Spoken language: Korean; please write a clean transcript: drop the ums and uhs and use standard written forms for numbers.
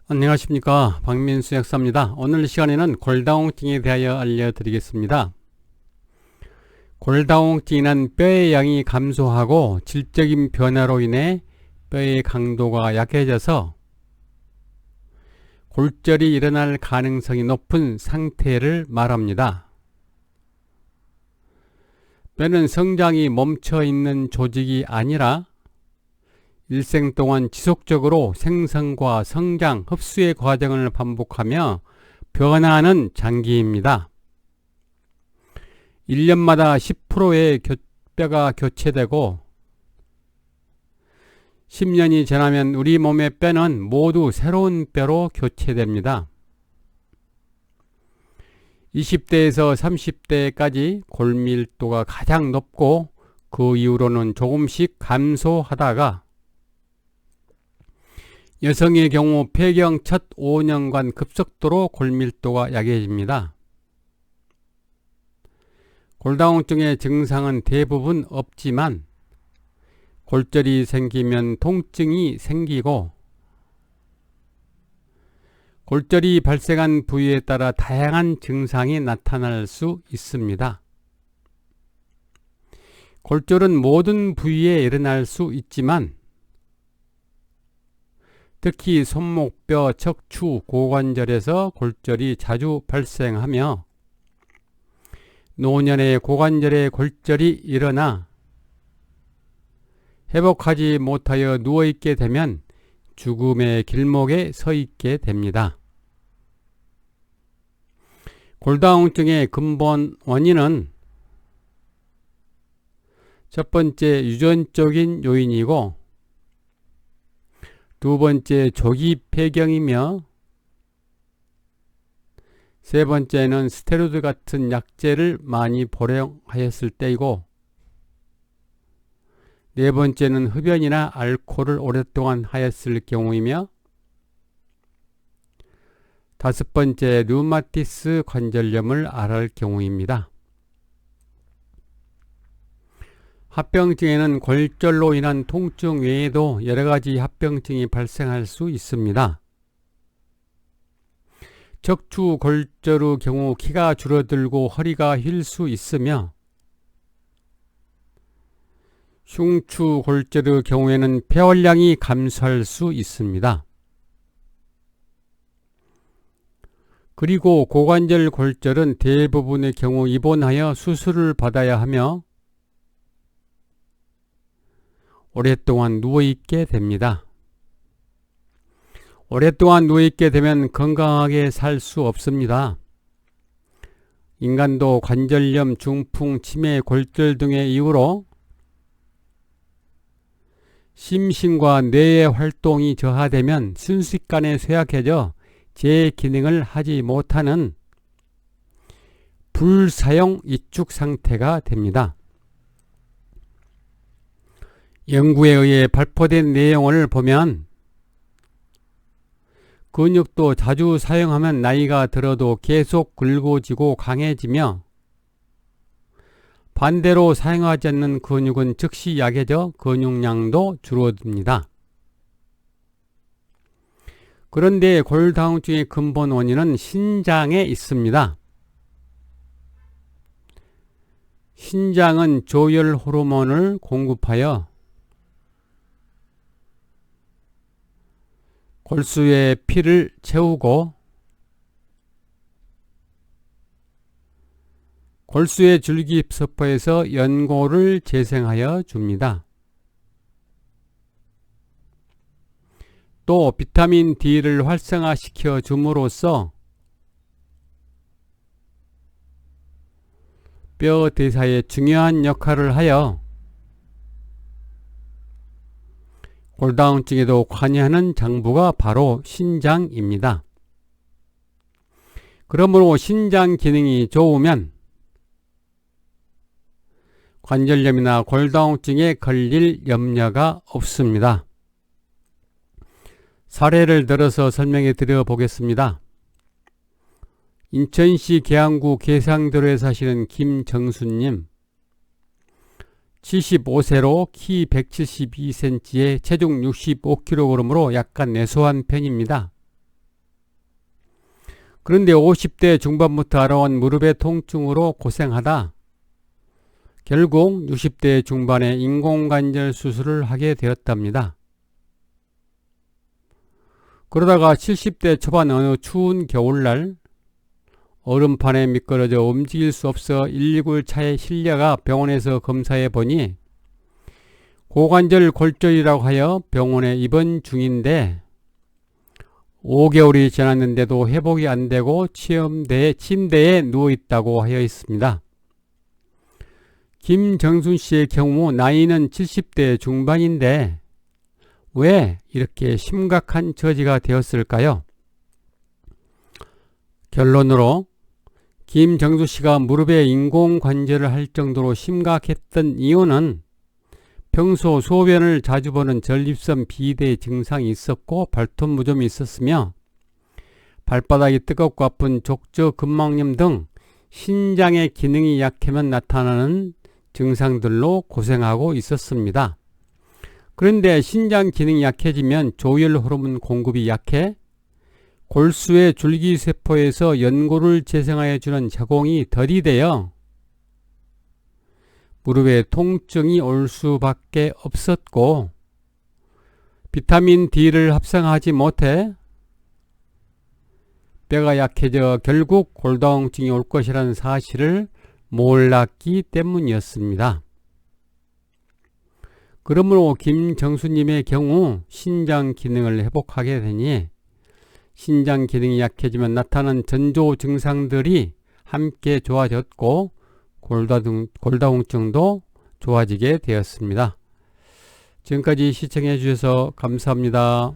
안녕하십니까, 박민수 약사입니다. 오늘 시간에는 골다공증에 대하여 알려드리겠습니다. 골다공증이란 뼈의 양이 감소하고 질적인 변화로 인해 뼈의 강도가 약해져서 골절이 일어날 가능성이 높은 상태를 말합니다. 뼈는 성장이 멈춰 있는 조직이 아니라 일생 동안 지속적으로 생성과 성장, 흡수의 과정을 반복하며 변화하는 장기입니다. 1년마다 10%의 뼈가 교체되고 10년이 지나면 우리 몸의 뼈는 모두 새로운 뼈로 교체됩니다. 20대에서 30대까지 골밀도가 가장 높고 그 이후로는 조금씩 감소하다가 여성의 경우 폐경 첫 5년간 급속도로 골밀도가 약해집니다. 골다공증의 증상은 대부분 없지만 골절이 생기면 통증이 생기고 골절이 발생한 부위에 따라 다양한 증상이 나타날 수 있습니다. 골절은 모든 부위에 일어날 수 있지만 특히 손목뼈, 척추, 고관절에서 골절이 자주 발생하며 노년에 고관절에 골절이 일어나 회복하지 못하여 누워있게 되면 죽음의 길목에 서 있게 됩니다. 골다공증의 근본 원인은 첫 번째 유전적인 요인이고 두 번째 조기 폐경이며 세 번째는 스테로이드 같은 약제를 많이 복용하였을 때이고 네 번째는 흡연이나 알코올을 오랫동안 하였을 경우이며 다섯 번째 류마티스 관절염을 앓을 경우입니다. 합병증에는 골절로 인한 통증 외에도 여러가지 합병증이 발생할 수 있습니다. 척추 골절의 경우 키가 줄어들고 허리가 휠 수 있으며 흉추 골절의 경우에는 폐활량이 감소할 수 있습니다. 그리고 고관절 골절은 대부분의 경우 입원하여 수술을 받아야 하며 오랫동안 누워있게 됩니다. 오랫동안 누워있게 되면 건강하게 살 수 없습니다. 인간도 관절염, 중풍, 치매, 골절 등의 이유로 심신과 뇌의 활동이 저하되면 순식간에 쇠약해져 제 기능을 하지 못하는 불사용 이축 상태가 됩니다. 연구에 의해 발표된 내용을 보면 근육도 자주 사용하면 나이가 들어도 계속 굵어지고 강해지며 반대로 사용하지 않는 근육은 즉시 약해져 근육량도 줄어듭니다. 그런데 골다공증의 근본 원인은 신장에 있습니다. 신장은 조혈 호르몬을 공급하여 골수에 피를 채우고 골수의 줄기세포에서 연고를 재생하여 줍니다. 또 비타민 D를 활성화시켜 줌으로써 뼈 대사에 중요한 역할을 하여 골다공증에도 관여하는 장부가 바로 신장입니다. 그러므로 신장 기능이 좋으면 관절염이나 골다공증에 걸릴 염려가 없습니다. 사례를 들어서 설명해 드려 보겠습니다. 인천시 계양구 계상도로에 사시는 김정수님, 75세로 키 172cm에 체중 65kg으로 약간 내소한 편입니다. 그런데 50대 중반부터 알아온 무릎의 통증으로 고생하다 결국 60대 중반에 인공관절 수술을 하게 되었답니다. 그러다가 70대 초반 어느 추운 겨울날 얼음판에 미끄러져 움직일 수 없어 119 차에 실려가 병원에서 검사해 보니 고관절 골절이라고 하여 병원에 입원 중인데 5개월이 지났는데도 회복이 안 되고 침대에 누워 있다고 하여 있습니다. 김정순 씨의 경우 나이는 70대 중반인데 왜 이렇게 심각한 처지가 되었을까요? 결론으로 김정수 씨가 무릎에 인공관절을 할 정도로 심각했던 이유는 평소 소변을 자주 보는 전립선 비대 증상이 있었고 발톱무좀이 있었으며 발바닥이 뜨겁고 아픈 족저근막염 등 신장의 기능이 약하면 나타나는 증상들로 고생하고 있었습니다. 그런데 신장 기능이 약해지면 조혈 호르몬 공급이 약해 골수의 줄기세포에서 연고를 재생하여 주는 작용이 덜이 되어 무릎에 통증이 올 수밖에 없었고 비타민 D를 합성하지 못해 뼈가 약해져 결국 골다공증이 올 것이라는 사실을 몰랐기 때문이었습니다. 그러므로 김정수님의 경우 신장 기능을 회복하게 되니 신장 기능이 약해지면 나타나는 전조 증상들이 함께 좋아졌고 골다공증도 좋아지게 되었습니다. 지금까지 시청해 주셔서 감사합니다.